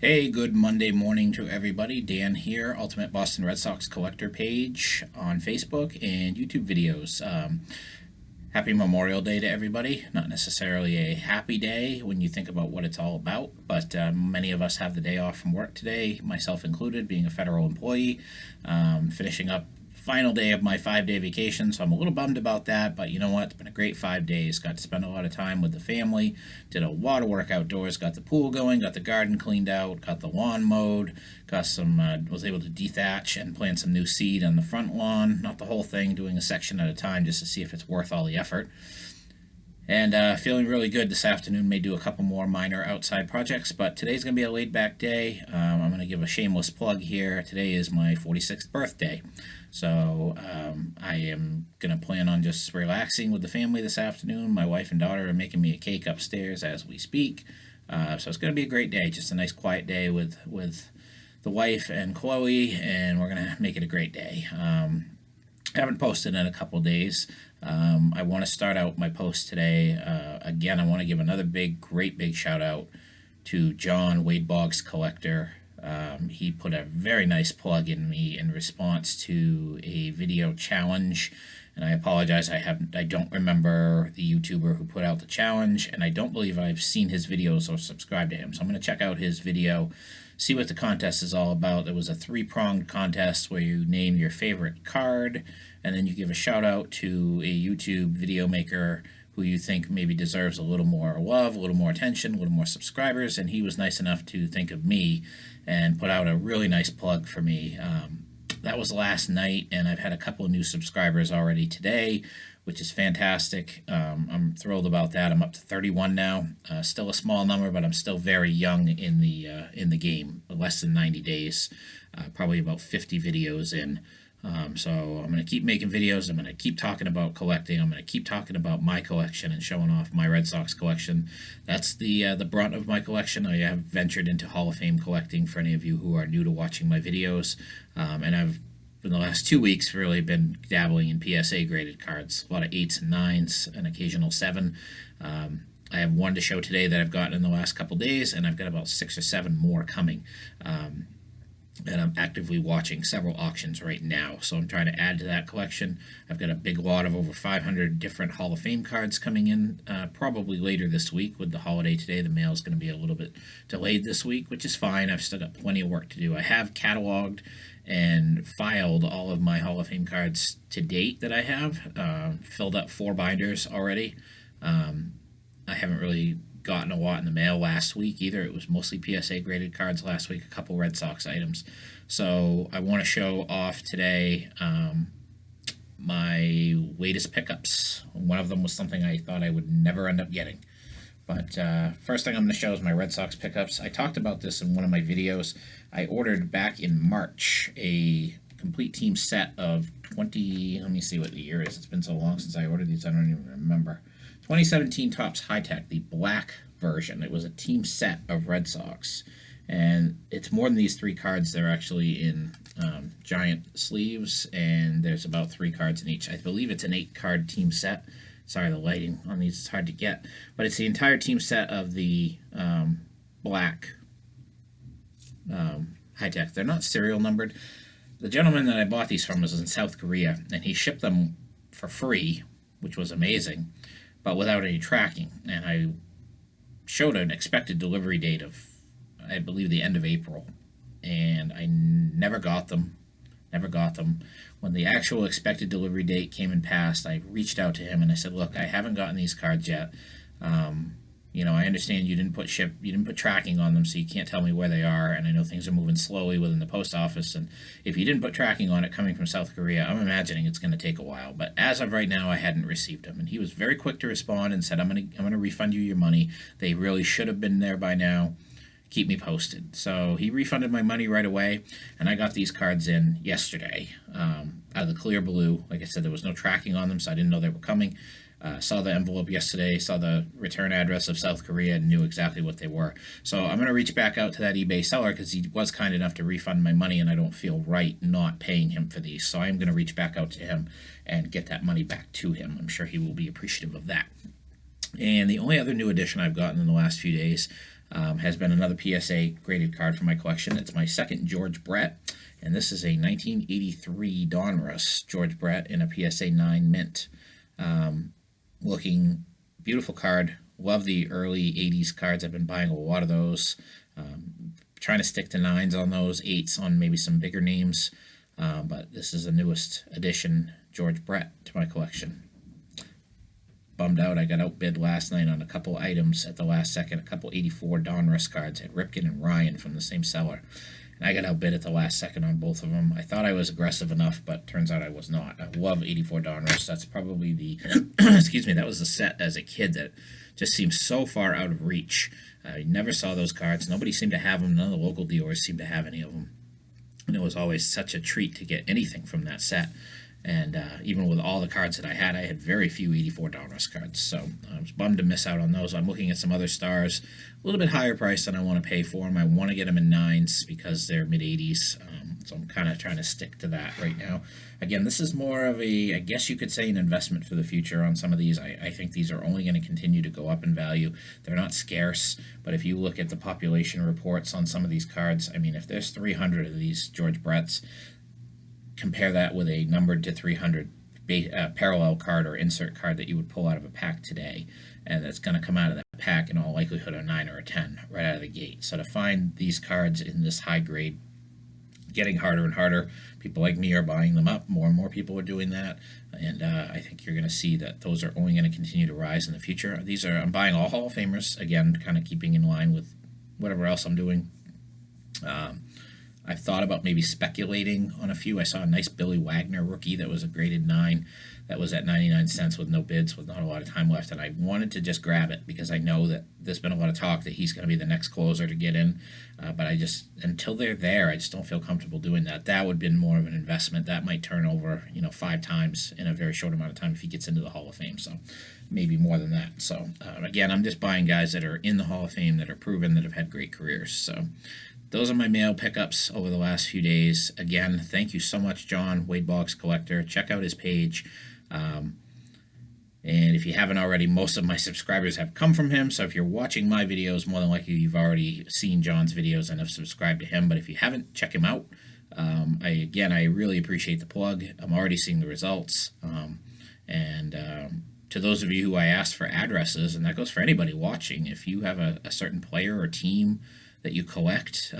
Hey, good Monday morning to everybody. Dan here, Ultimate Boston Red Sox Collector page on Facebook and YouTube videos. Happy Memorial Day to everybody. Not necessarily a happy day when you think about what it's all about, but many of us have the day off from work today, myself included, being a federal employee, finishing up final day of my 5 day vacation, so I'm a little bummed about that, but you know what? It's been a great 5 days. Got to spend a lot of time with the family, did a lot of work outdoors, got the pool going, got the garden cleaned out, got the lawn mowed, got was able to dethatch and plant some new seed on the front lawn. Not the whole thing, doing a section at a time just to see if it's worth all the effort. And feeling really good this afternoon. May do a couple more minor outside projects, but today's going to be a laid back day. I'm going to give a shameless plug here. Today is my 46th birthday. So I am going to plan on just relaxing with the family this afternoon. My wife and daughter are making me a cake upstairs as we speak. So it's going to be a great day. Just a nice quiet day with the wife and Chloe, and we're going to make it a great day. Haven't posted in a couple days. I want to start out my post today. Again, I want to give another great big shout out to John, Wade Boggs Collector. He put a very nice plug in me in response to a video challenge, and I apologize. I don't remember the YouTuber who put out the challenge, and I don't believe I've seen his videos or subscribed to him. So I'm going to check out his video, see what the contest is all about. It was a three-pronged contest where you name your favorite card, and then you give a shout out to a YouTube video maker who you think maybe deserves a little more love, a little more attention, a little more subscribers, and he was nice enough to think of me and put out a really nice plug for me. That was last night, and I've had a couple of new subscribers already today, which is fantastic. I'm thrilled about that. I'm up to 31 now. Still a small number, but I'm still very young in the game. Less than 90 days, probably about 50 videos in. So I'm going to keep making videos. I'm going to keep talking about collecting. I'm going to keep talking about my collection and showing off my Red Sox collection. That's the brunt of my collection. I have ventured into Hall of Fame collecting for any of you who are new to watching my videos. And I've, in the last 2 weeks, really been dabbling in PSA graded cards. A lot of 8s and 9s, an occasional 7. I have one to show today that I've gotten in the last couple days, and I've got about 6 or 7 more coming. And I'm actively watching several auctions right now, so I'm trying to add to that collection. I've got a big lot of over 500 different Hall of Fame cards coming in, probably later this week. With the holiday today, the mail is going to be a little bit delayed this week, which is fine. I've still got plenty of work to do. I have cataloged and filed all of my Hall of Fame cards to date that I have, filled up 4 binders already. I haven't really gotten a lot in the mail last week either. It was mostly PSA graded cards last week, a couple Red Sox items. So I want to show off today my latest pickups. One of them was something I thought I would never end up getting. But first thing I'm going to show is my Red Sox pickups. I talked about this in one of my videos. I ordered back in March a complete team set of 20, let me see what the year is. It's been so long since I ordered these, I don't even remember. 2017 Topps High Tech, the black version. It was a team set of Red Sox. And it's more than these 3 cards. They're actually in giant sleeves, and there's about 3 cards in each. I believe it's an 8-card team set. Sorry, the lighting on these is hard to get. But it's the entire team set of the black High Tech. They're not serial numbered. The gentleman that I bought these from was in South Korea, and he shipped them for free, which was amazing, but without any tracking. And I showed an expected delivery date of, I believe, the end of April. And I never got them. When the actual expected delivery date came and passed, I reached out to him and I said, look, I haven't gotten these cards yet. I understand you didn't put tracking on them, so you can't tell me where they are, and I know things are moving slowly within the post office, and if you didn't put tracking on it coming from South Korea, I'm imagining it's going to take a while. But as of right now, I hadn't received them, and he was very quick to respond and said, I'm going to refund you your money. They really should have been there by now. Keep me posted. So he refunded my money right away, and I got these cards in yesterday out of the clear blue. Like I said, there was no tracking on them, so I didn't know they were coming. Saw the envelope yesterday, saw the return address of South Korea, and knew exactly what they were. So I'm going to reach back out to that eBay seller because he was kind enough to refund my money, and I don't feel right not paying him for these. So I'm going to reach back out to him and get that money back to him. I'm sure he will be appreciative of that. And the only other new addition I've gotten in the last few days has been another PSA graded card for my collection. It's my second George Brett, and this is a 1983 Donruss George Brett in a PSA 9 mint. Looking beautiful card. Love the early 80s cards. I've been buying a lot of those. Trying to stick to 9s on those, 8s on maybe some bigger names. But this is the newest addition, George Brett, to my collection. Bummed out. I got outbid last night on a couple items at the last second. A couple 84 Donruss cards at Ripken and Ryan from the same seller. And I got outbid at the last second on both of them. I thought I was aggressive enough, but turns out I was not. I love 84 Donruss. That's probably the, excuse me, that was the set as a kid that just seems so far out of reach. I never saw those cards. Nobody seemed to have them. None of the local dealers seemed to have any of them. And it was always such a treat to get anything from that set. And even with all the cards that I had very few 84 Donruss cards. So I was bummed to miss out on those. I'm looking at some other stars, a little bit higher price than I want to pay for them. I want to get them in 9s because they're mid-80s. So I'm kind of trying to stick to that right now. Again, this is more of a, I guess you could say, an investment for the future on some of these. I think these are only going to continue to go up in value. They're not scarce, but if you look at the population reports on some of these cards, I mean, if there's 300 of these George Bretts, compare that with a numbered to 300 parallel card or insert card that you would pull out of a pack today, and that's going to come out of that pack in all likelihood a 9 or a 10 right out of the gate. So to find these cards in this high grade, getting harder and harder. People like me are buying them up. More and more people are doing that, and I think you're going to see that those are only going to continue to rise in the future. I'm buying all Hall of Famers, again, kind of keeping in line with whatever else I'm doing. I've thought about maybe speculating on a few. I saw a nice Billy Wagner rookie that was a graded 9 that was at 99 cents with no bids, with not a lot of time left, and I wanted to just grab it because I know that there's been a lot of talk that he's going to be the next closer to get in, but I just, until they're there, I just don't feel comfortable doing that. That would have been more of an investment. That might turn over, 5 times in a very short amount of time if he gets into the Hall of Fame, so maybe more than that. So again, I'm just buying guys that are in the Hall of Fame, that are proven, that have had great careers. So those are my mail pickups over the last few days. Again, thank you so much, John, Wade Boggs Collector. Check out his page. And if you haven't already, most of my subscribers have come from him. So if you're watching my videos, more than likely you've already seen John's videos and have subscribed to him. But if you haven't, check him out. I really appreciate the plug. I'm already seeing the results. To those of you who I asked for addresses, and that goes for anybody watching, if you have a certain player or team that you collect,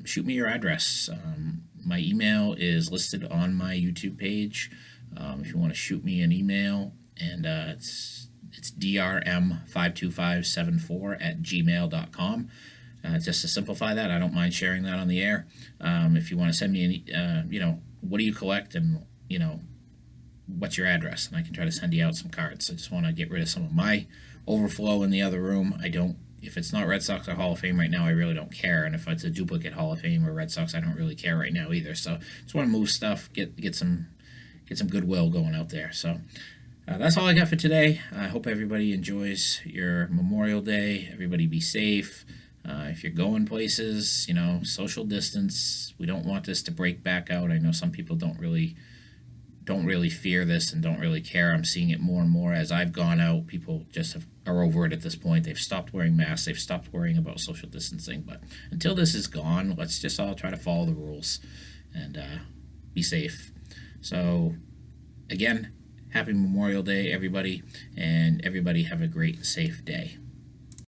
shoot me your address. My email is listed on my YouTube page. If you want to shoot me an email, and it's drm52574@gmail.com. Just to simplify that, I don't mind sharing that on the air. If you want to send me what do you collect, and what's your address, and I can try to send you out some cards. I just want to get rid of some of my overflow in the other room. If it's not Red Sox or Hall of Fame right now, I really don't care. And if it's a duplicate Hall of Fame or Red Sox, I don't really care right now either. So just want to move stuff, get some goodwill going out there. So that's all I got for today. I hope everybody enjoys your Memorial Day. Everybody be safe. If you're going places, social distance. We don't want this to break back out. I know some people don't really fear this and don't really care. I'm seeing it more and more as I've gone out. People just are over it at this point. They've stopped wearing masks. They've stopped worrying about social distancing. But until this is gone, let's just all try to follow the rules and be safe. So, again, happy Memorial Day, everybody, and everybody have a great, safe day.